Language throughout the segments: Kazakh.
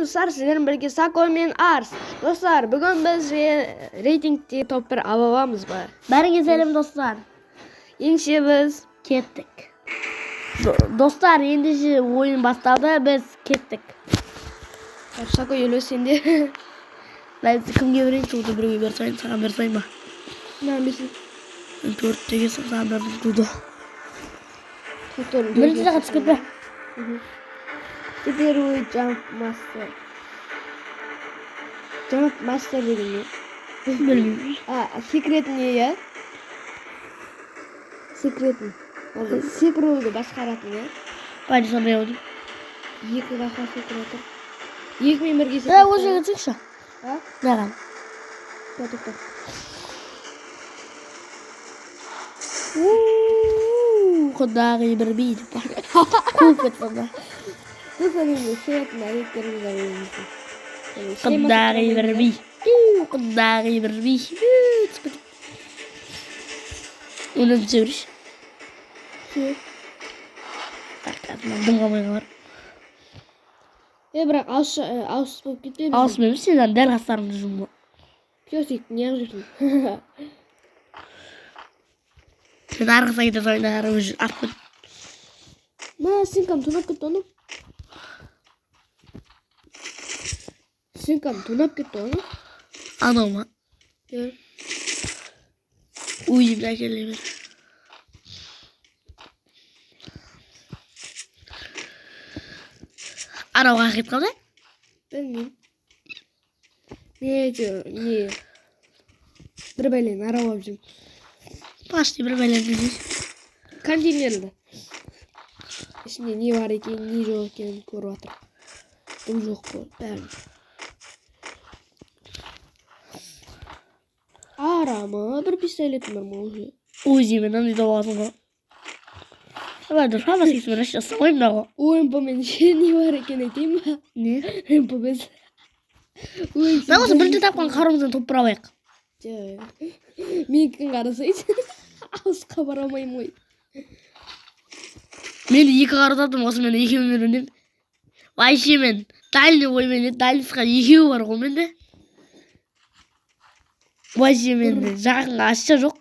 достар, сіздермен бірге Сако мен Арс. Достар, бүгін біз рейтингте топ 1 алабамыз ба? Бәріңе сәлем достар. Ендеше біз Кеттік. Достар, ендеше ойын басталды, біз кеттік. Сако елу сенде. Кімге берейін, туды біреуге берсайын, саған берсайын ба? Маған берсін. 4 деген саған бердім туды. Бірінші Бірінші жаққа түсіп кетпе. Теперь Jump Master. Jump Master деген не? Білмеймін. Секретін не, я? Секретін. Секіруді басқаратын, я? Бәді сондай өдім. Екі қаққа секіретін. Екімен бірге секіретін. Ол жерге түсікші. Маған. Тоқта. Құдағы бір бейді бар. Көп етсіңді. Бұл сәлемді сүйетін әректеріміз әуелімізді. Құдағы бір бей. Құдағы бір бей. Оны түсіріш. Дұңғамайға бар. Бірақ ауыз болып кетпей біз. Ауыз меміз сенен дәл қастарыңды жұмды. Пиосик, не ақ жүрсің? Сен арғы сайда сайында әрі өз артпын. Сенкам тонап кетті оны. Сенкам тонап кетті оны. Анау ма? Өзімді әкелі бер. Арауға қет қалды? Білмеймін. Не. Бір бәлен арау ап жүрм. Пашты бір бәлен дейсіз. Контейнерлі. Ішінде не бар екен, не жоқ екен көріп атыр. Бұл жоқ қой, бәрін. Арамы, бір пистолетім бар ма уже? Өзімін аңдайда боласың ғой. Бәрді шама сексмен әші жасамайым дағы. ОМП-мен не бар екен айтайын ба? Не? ОМП-мен. Мен осы бірінші тапқан қарымыздан топ бұра байық. Менікін қарасайды. Ауысқа бара алмайым ғой. Мен екі қару таптым, осы мен екеуін өрінем. Вайше мен дальный оймен, дальнысқа екеуі бар ғой менде. Вайше менде жағынға ашша жоқ.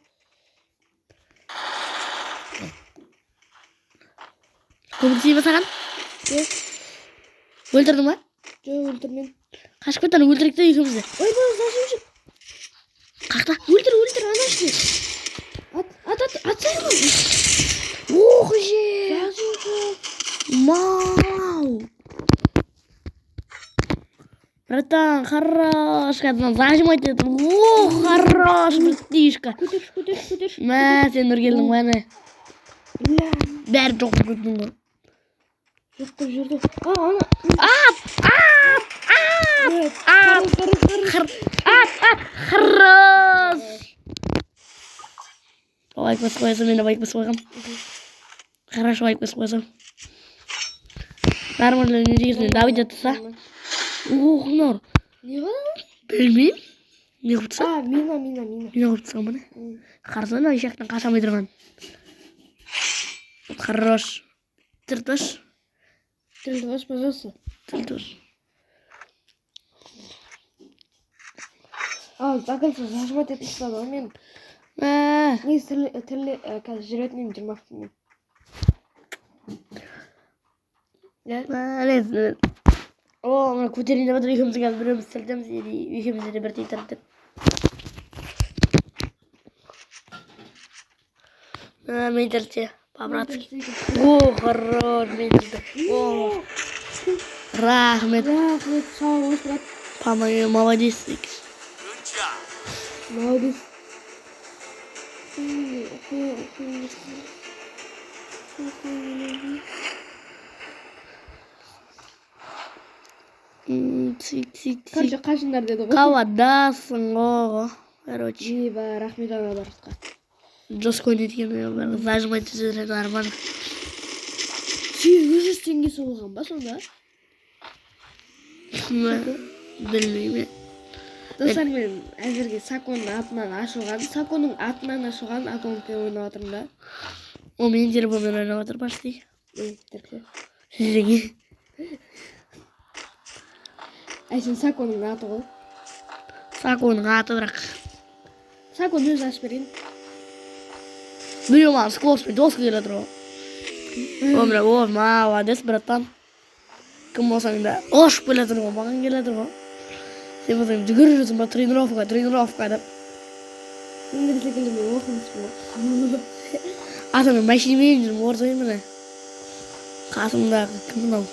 Көмірсей ба саған? Өлтірдің ба? Жоқ, өлтірмен. Қашып кеттің, өлтірек те екеумізді. Ой, бұл зашым жүр. Қақта? Өлтір, ана ішіне. Атсай ғой. Ох, же! Зашым жүр. Мау! Братан, хорош, кәдімі зажимать етім. Ох, хорош, братишка. Көтерш. Мә, сен үргелдің бәні. Бәрі жоқ көрдің ғой. Жоқ қой жүрді. Ана. Хорош! Лайк басып қойсам, мен де лайк басып қойғам. Хорошо лайк басып қойсам. Нормально не дейсің, Давид етіса. Ох, нор. Не бар? Білмейм. Не құтса? Мина. Не құтса мұны? Қарсана, ешектің қашамай тұрған. Хорош. Тіртош. Тіртош, пожалуйста. Тіртош. Оказывается, зажимать это стало, мен. Не, тілі, қазір жүретінен жүрмақпын мен. Лезін. О, мұна көтерейін деп отыр, екеумізді қазір біреуміз сілтеміз, екеумізді де бір тейін тәріптеп. Мен тәртте, по-братски. О, хорош, мен тәртте. О, рахмет. Рахмет, сау болыңыз, брат. По-моему, молодец. Молодец. Цик. Қашындар деді ғой. Қавадасың оғы. Короче. Не бар, рахмет ана барысқа. Жоско неткен, зажимать жүреді арман. 800 теңгесі болған ба сонда? Білмейме. Достар, мен әзірге Саконың атынан ашылған аккаунтпен ойнап жатырмын да. О, мен телефонмен ойнап жатыр почти. Тірке. Жеңе. Сен Саконың аты ғой. Саконың аты бірақ. Саконы өзі ашып берейін. Біреу маған сквозпен дос келе тұр ғой. Өмірі, молодец, братан. Кім болсаң да қошып келе тұр ғой, маған келе тұр ғой. Сен болсаң жүгіріп жүрсің ба, тренировка деп. Енді секілді мен оқымыс бол. Атымен машинамен жүрмін, орзайын міне. Қасымдағы кім мынау?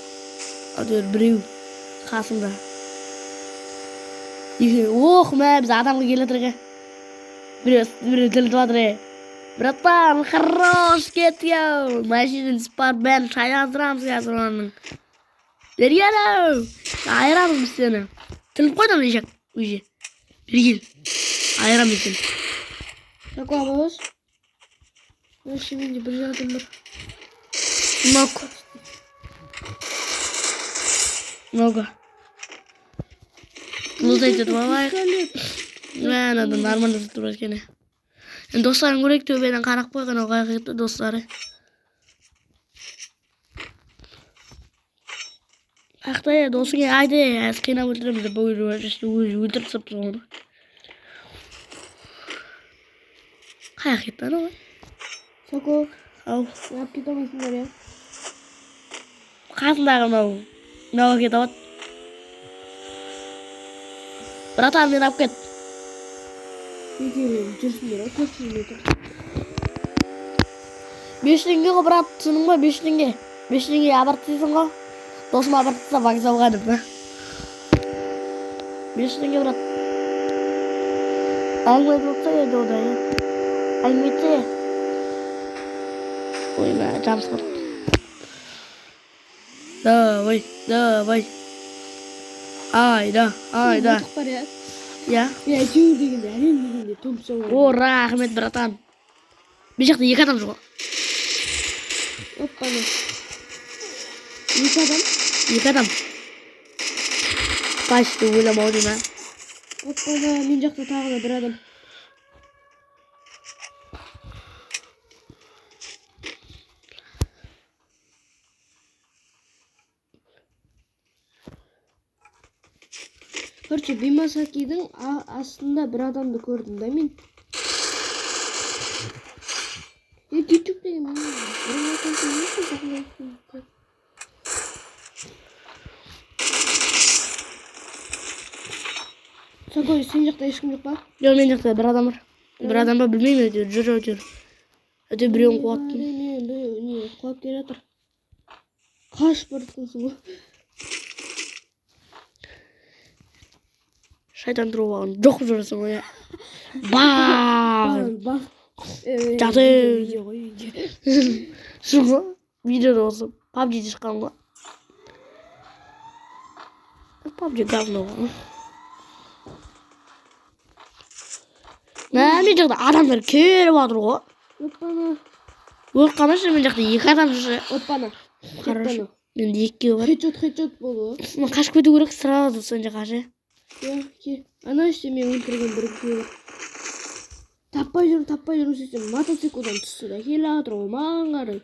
Әйтеуір біреу қасымда. Мә, біз адамға келе тұрға. Біреу тіліп жатыр. Братан, хорош, кеткен. Машинаны спар, бәрін шайандырамыз қазір оның. Бергені. Айырамыз сені. Тіліп қойдым ешек. Уже. Бергел. Айырам екен. Сако абалаш. Вообще менде бір жадым бар. Много. Лутайте давай. Надо нормально тұрып еткені. Достарын көрек төбеден қарақ қойған оғай қиыпты достары. Ақтай досыңа айды, әз қинап өлтіреміз деп өлтіріп сыпты оны. Қай қиыптан оғай? Сако, Ау. неғып кет алмайсыңдар я? Қасындағы мынау кет ауат. Братан, мен ап кет. Екеуін жүрсіңдер, 400 метр. 5 теңге ғой, брат, түсінің ба, 5 теңге. 5 теңге абырттайсың ғой. Досым абырттайса вокзалға деп ба. 5 теңге, брат. Әңгіме болса еді ода, я. Әңгімете. Ой, мә, жамсы бар. Давай. Айда. Отық бар, я? Я? Я әйтеуір дегенде, әлем дегенде, томса бар. О, рахмет, братан. Бұл жақта 2 адам жоқ. Оппаны. 2 адам? 2 адам. Почти ойламау деймін. Оппаны, мен жақта тағы да 1 адам. Короче, Бимасакидің астында 1 адамды көрдім да мен. Кетчуп деген мен. Сакой, сен жақта ешкім жоқ па? Жоқ, мен жақта 1 адам бар. 1 адам ба білмеймін, әйтеуір жүр. Әйтеуір біреуін қуаттым. Не, қуат келе жатыр. Қашып бұрыстыңсың ғой. Шайтан тұрып алған жоқ жүресің ғой. Бааа! Жаты! Шығы, видеода осы PUBG'де шыққан ғой. PUBG говно ғой. Мен жақта адамдар келіп жатыр ғой. Оппаны. Өліп қалмашы, мен жақта 2 адам жүрсе. Оппаны. Хорошо. Менде 2 бар. Хедшот болды. Мен қашып кету керек, сразу сонша қашы. Ке. Ана іште мен өлтірген 1 күйе бар. Таппай жүрім сөйтсем, мотоциклдан түсті да келе жатыр ғой, маған қарай.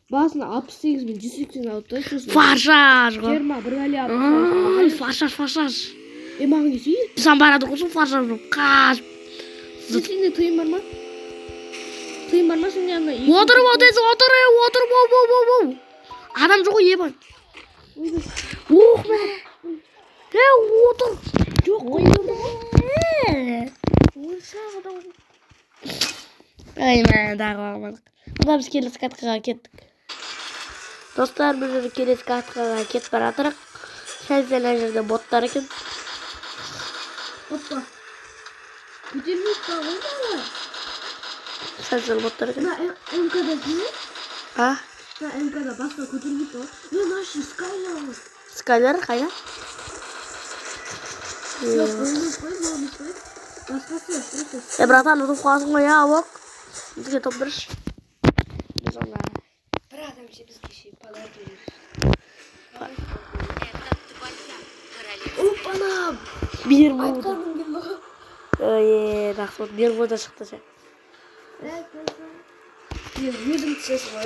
Басына 68 мен 180 алды. Фаршаж ғой. Жиырма бір әлі алды. Фаршаж. Маған кесей? Сен барады қойсын фаршаж болып қашып. Сенде тыйым бар ма? Тыйым бар ма сенде ана? Отыр. Адам жоқ ғой, ебан. Ух, мә. Отыр. Жоқ қой. Ай, мә, дағы алмадық. Бұда біз келесі катқаға кеттік. Достар, біз жүрі келесі катқаға кетіп баратырық. Сәл жерде боттар екен. Оппа. Көтермейді ба ғой бала? Сәл боттар екен. МКда дейін? А? МКда басқа көтермейді ба? Мен ашы скайлар. Скайлар қайда? Жоқ, болмыз қой. Басқасы. Братан, ұтып қаласың ғой, я, ок. Бізге топ біріш. Біз онда. 1 адам ше бізге ше подарок берер. Оппана! Бермуда. Айтқаным келді ғой. Рахмет, Бермуда шықты ше. Өзім түсесің ғой.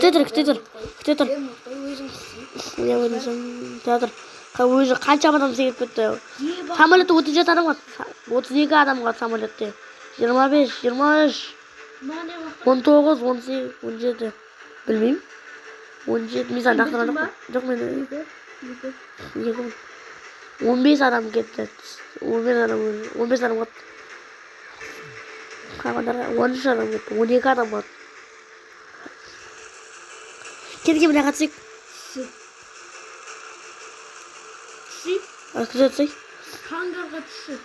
Күте тұр. Өзім түсесің. Я өзім театр. уже қанша адам секіріп кетті. Самолетте 37 адам қалды. 32 адам қалды самолетте. 25, 23, 19, 18, 17. Білмеймін. 17, мен саған дақтырған жоқпын. Жоқ, мен 15 адам кетті. 15 адам қалды. Қалғандарға 13 адам кетті. 12 адам қалды. Кетке мына қатысайық. Қатысайық. Хангарға түсіп.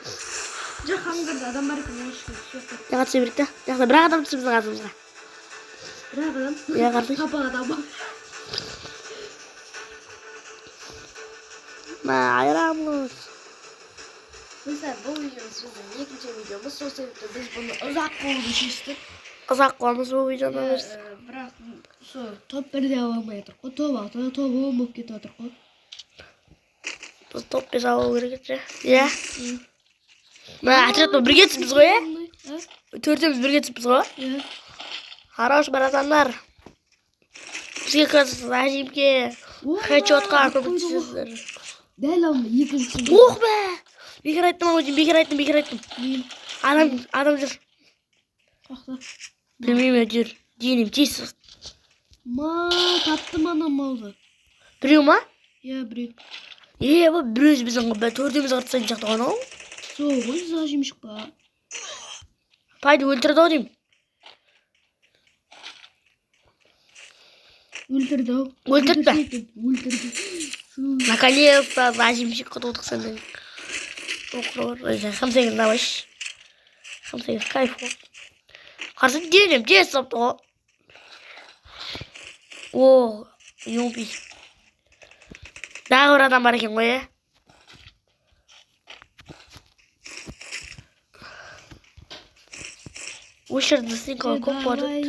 Жоқ, хангарда адам бар екен, ешкім жоқ. Қатысай берейік та. Жақта бір адам түсіп біздің қасымызға. Бір адам? Иә, қарсы. Қапақ адам бар. Айырамыз. Біздер бұл видеомыз біздің екінші видеомыз. Сол себепті біз бұны ұзақ қылуды шештік. Ұзақ қыламыз бұл видеоны біз. Бірақ сол топ 1-де ала алмай жатыр ғой. Топ 6, топ 10 болып кетіп жатыр ғой. Біз топ 5 алу керек еді. Иә. Мына отрядта бірге түсіппіз ғой, иә? Төртеуміз бірге түсіппіз ғой? Иә. Хорош, братандар. Бізге қазір әжемге хэдшотқа көп түсесіздер. Дәл алма екінші. Ох бе! Бекер айттым ау деймін, бекер айттым. Адам жүр. Қақта. Білмеймін, жүр. Денім, тез. Таптым анам малды. Біреу ма? Иә, біреу. Бұл біреу біздің төртеуміз қыртысайын шақты ғана ау. Сол ғой, зажимшік па. Пайды өлтірді ау деймін. Өлтірді ау. Өлтірді. Наконец-то зажимшік құтылдық сенден. Хамсайын давайш. Хамсайын кайф ғой. Қарсы денем, тез сапты ғой. О, еумпи. Дағы бір адам бар екен ғой, е? Осы жерде сенкаға көп бар еді.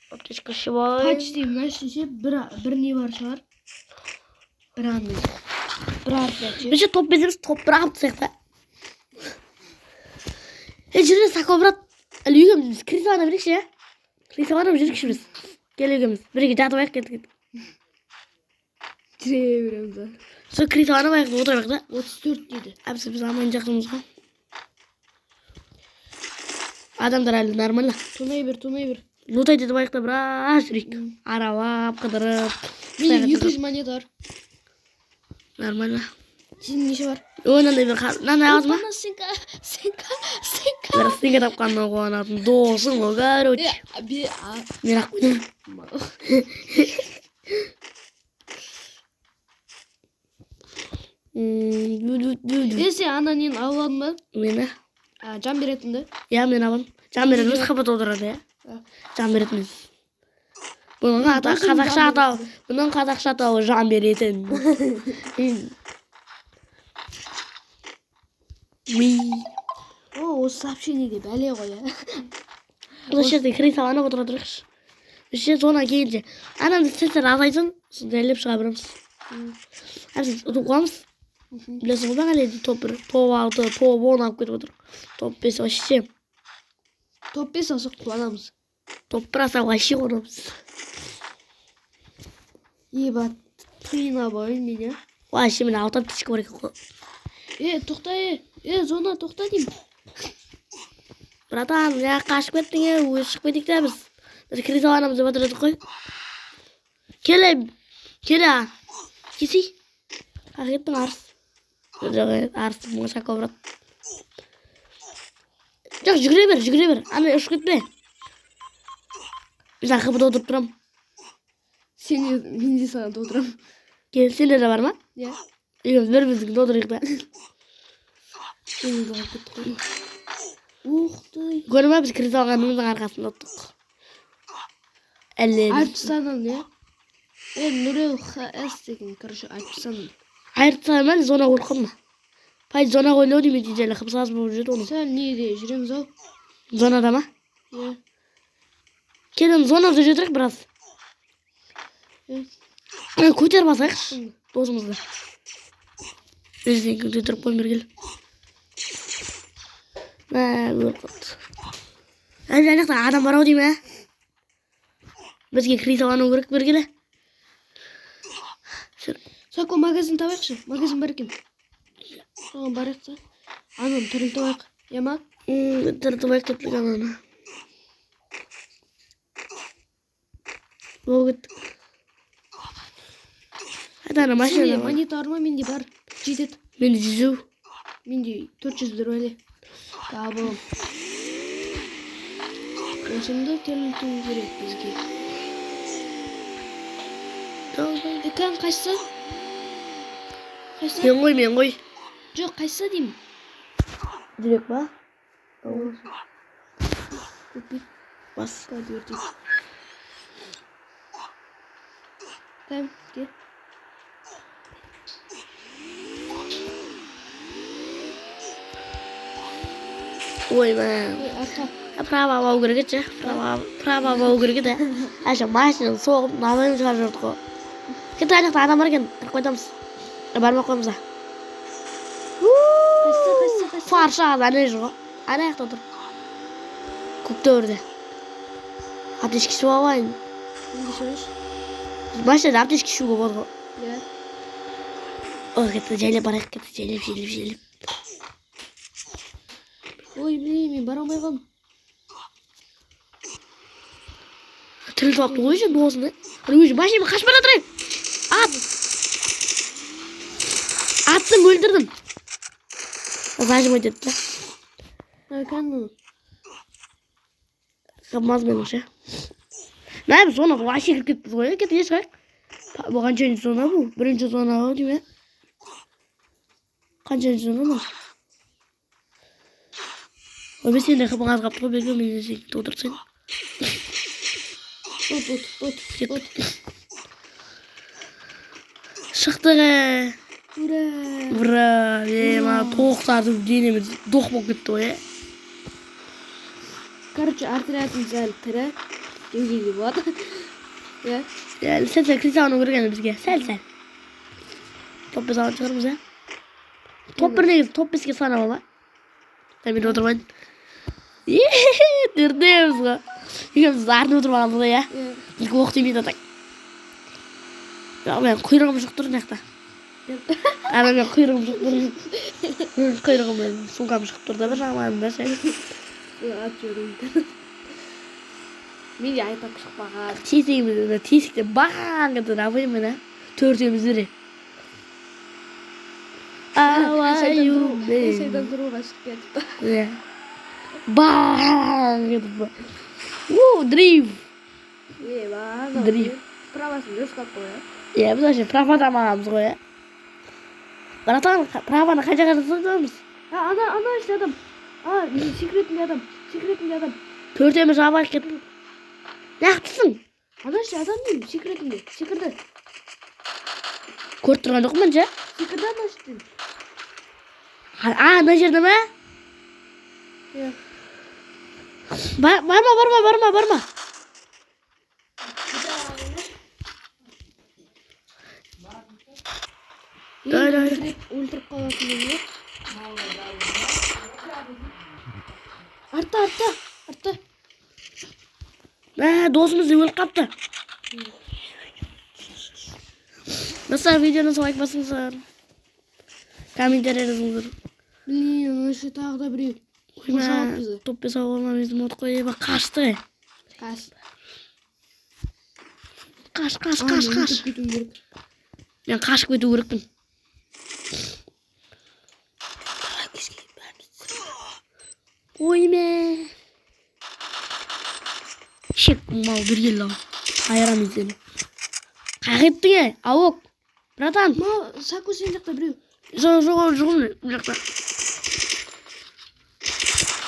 Аптечка шибай. Почти, значит, бір не бар шығар. Бір аңыз. Бір артия. Неше топ беземіз, топ бір ағып тұсақ та. Жүрген сақо, брат. Әлі үйгеміз, крисавана бірекші, е? Крисавана жүргіші біз. Кел үйгеміз. Бірге жатып аяқ кеттік. Жүре береміз да. Сол крисавана байық, отырайық да. 34 дейді. Әбісі біз амайын жақсымыз ғой. Адамдар әлі нормально. Тунай бір. Лутай деді байықта біраз жүрейік. Аралап, қыдырып. Менде 200 монета бар. Нормально. Сенің неше бар? Онандай бір мынандай аз ма? Сенка. Бір сенге тапқанына қуанатын досың ғой, короче. Мен ақ қойдым. Сен ана нені аладың ба? Мені? Жан беретінді? Иә, мен алам. Жан беретіміз қапат отырады, иә? Жан беретіміз. Бұның қазақша атауы жан беретін. Осы сообщение бәле ғой, ә? Осы жерде крисавана отыра тұрықшы. Осы жерде зона кейінше. Анамды сәттер азайсын, дәлеп шыға біреміз. Әмсіз ұтып қоямыз. Білесің ғой әледі топ 1, топ 6, топ 10 алып кетіп отыр. Топ 5 вообще. Топ 5 алсақ қуанамыз. Топ 1 алсақ вообще қуанамыз. Ебат, қиына бойын мен, ә? Вообще мен алтап тішкі бар екен қой. Тоқта, зона тоқта деймін. Братан, қашып кеттің, өзі шығып кетейік та біз. Біз крисаванамыз деп отырдық қой. Келем. Кесей. Қағеттің арыс. Жоқ, арыс мұңа шақа брат. Жоқ, жүгіре бер. Аны ұшып кетпе. Біз ақыбыда отырып тұрам. Мен де саған отырам. Кел, сенде де бар ма? Иә. Екеуміз бір біздің отырайық да. Сені де алып кеттік қой. Уқты. Көрдің ба, біз крисаванымыздың арқасында отырдық. Әлі. Айтпысанын, иә? Нұрел С деген, короче, айтпысанын. Айтпысанын, зона қорқын ма? Пайды зона қойлау деймін дейделі қыпсаз болып жүреді оны. Сәл неде жүреміз ау? Зонада ма? Иә. Келін зонада жүрдірік біраз. Көтер басайықшы досымызды. Өзден көтеріп қойын бергел. Өрқыт. Әлі жақта адам бар ау деймін, ә? Bizga Krisovani kerak bergile. Sako magazin tabaqchi. Magazin bar ekan. So'ng baraqsa. Anam tiriltib oq. Yama. Tiriltib oq ketgan ana. Bo'g'it. Hadi mashina. Monitormi mende bar. Jidet. Mende 100. Mende 400 dirham. Tamam. O'shanda tiriltuv kerak bizga. Ekan qaysi? Qaysi? Men qo'y. Yo'q, qaysi deyman. Direkt ba? Bas, qo'ydik. Tamam, gel. Ой, man. Arqa. Prava o'girgacha. Prava o'girgida. Asha mashina so'g'ib namoyin chiqarib qo'y. Keta aniqda odamlar ekan, qo'yamiz. Barmoq qo'yamiz. Qaysi? Farsha ana shu. Ana yoqda tur. Ko'kto'rda. Aptechka suv olay. Endi sho'sh. Mashina aptechka suv bo'ldi. Ya. O'rgatda jaylab barak ketdi, jaylab. Oy, men borolmay qoldim. Til topdi qo'yshi do'sini. Qani o'zi mashina qashmala turay. Atdim, o'ldirdim. Zajim o'tdi. Kanmi? Qilmaz menimcha. Nima zona voshi kirib ketdi qo'y, ketdi chiq. Bu qancha zona bu? Birinchi zona deymi? Qancha zona bu? O'zi seni xabar qilib qo'yib meni to'ldirsang. O't. Chiqdi. Ura. Mana to'xtatib dinimiz do'q bo'lib ketdi o'y. Короче, artryadni zal tira. Yo'g'igi bor. Ya. Ya, sen Krisovani o'rgan bizga. Sal. Top biz olib chiqarmiz a. Top bizga sanab ola. Tabii o'tirmaydi. Dirdimizga. Yig'im zarni o'tirmamiz ya. İlk vaqtim yedik. Ya men quyrug'im chiqib turdi naqda. Ana men quyrug'im chiqib turdi. Quyrug'im sumkam chiqib turdi. Bir ramanda sen. Atıyorum. Menga aytib chiqmagan. Teskda bang etdi, nafim mana. To'rtimiz biri. Şeyden duruma chiqib ketdi. Ya. Bang etdi. Drift. Bana. Drift. Pravasini yo'qqa qo'y. Ya biz o'sha pravatamamiz qo'y. Qaratan pravani qancha qilamiz? Ana ishladim. Sekretli adam. To'rtimiz avval ketdi. Yaxshisin. Ana adam deyim, sekretli. Sekredi. Ko'rib turgan yo'qman-cha? Sekredi açtın. Ana yerdami? Yo'q. Barma. Dayı. O'ldirib qo'yapman yo'q. Arta. Do'stimiz o'lib qolibdi. Nasıl videonu like basыңыздар. Kommentariyada yozinglar. Блин, o'sha tog'da bir qo'shib bizni. To'pga sog'olmamiz mod qo'yib qashdi. Qash. Men qashib ketib kerakman. Oyme. Shek mal bir yıl lan. Ayıramayız seni. Qayertding ya? Avok. Bratan. Ma, Sako sen yoqda bir. Жо'q.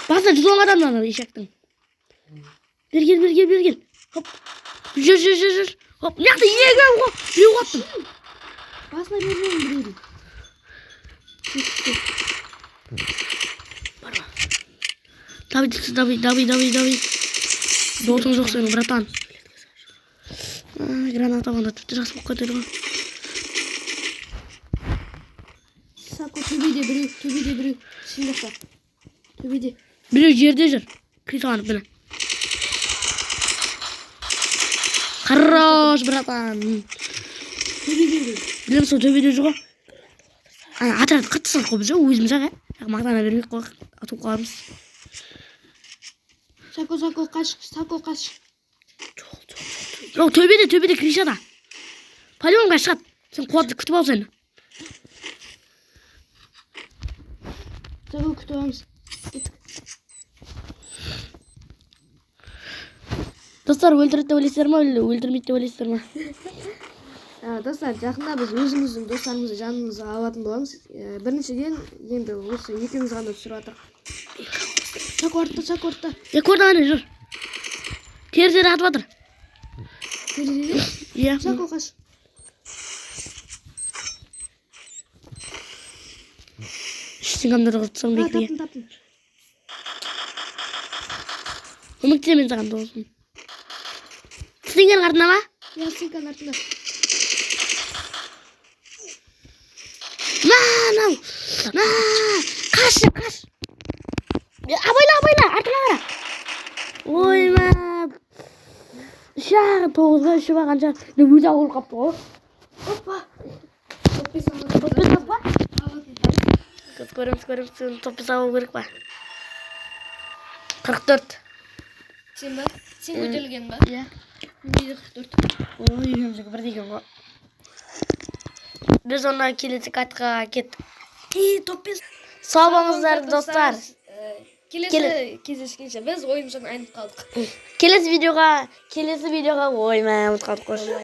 Basa juzo'n odamlar eshakdan. Bergil. Hop. Yur. Hop, yoqda yegan hop. Yo'qotdim. Basla bermayman bir. Давай. Do'stim yo'q sening, bratan. Granata bana tuttu жақсы болып кетеді ғой. Сако төбеде біреу. Сен жақта. Төбеде. Біреу жерде жүр. Крисованы міне. Хорош, братан. Білем сол төбеде жүр ғой. Атырады қатты салып қоймыз жоқ, өзіміз ақ, мақтана бермейік қой, атып қалармыз. Сако қаш. Жоқ, төбеде кришада. Полигонға шығады. Сен қуатты күтіп ал сені. Сако күтіп аламыз. Достар, өлтіреді деп ойлайсыздар ма, өлтірмейді деп ойлайсыздар ма? Достар, жақында біз өзіміздің достарымызды жанымызға алатын боламыз. Біріншіден, енді осы екеуміз ғана түсіріп жатыр. Сако артта. Көрді ғана жүр. Терезеде атып жатыр. Терезеде? Иә. Сако қаш. Ештеңемді құртсам бекіге. Таптым. Көмекте мен саған досым. Стенгенің артында ма? Иә, стенканың артында. Мынау. Қаш. Абайла, артыңа қара. Ойма. Шағы 9-ға 3-і ба қанша. Өзі ауыл қапты ғой. Опа. Топпес ба? Көреміз. Топпес ауыл керек ба? 44. Сен ба? Сен көтерілген ба? Иә. Менде 44. Ой, үйімізге бірдеген ғой. Біз онда келесі катқа кеттік. Топпес. Сау болыңыздар, достар. Келесі кездескенше біз ойымыздан айнып қалдық. Келесі видеоға ойма ұмытып қалдық қой.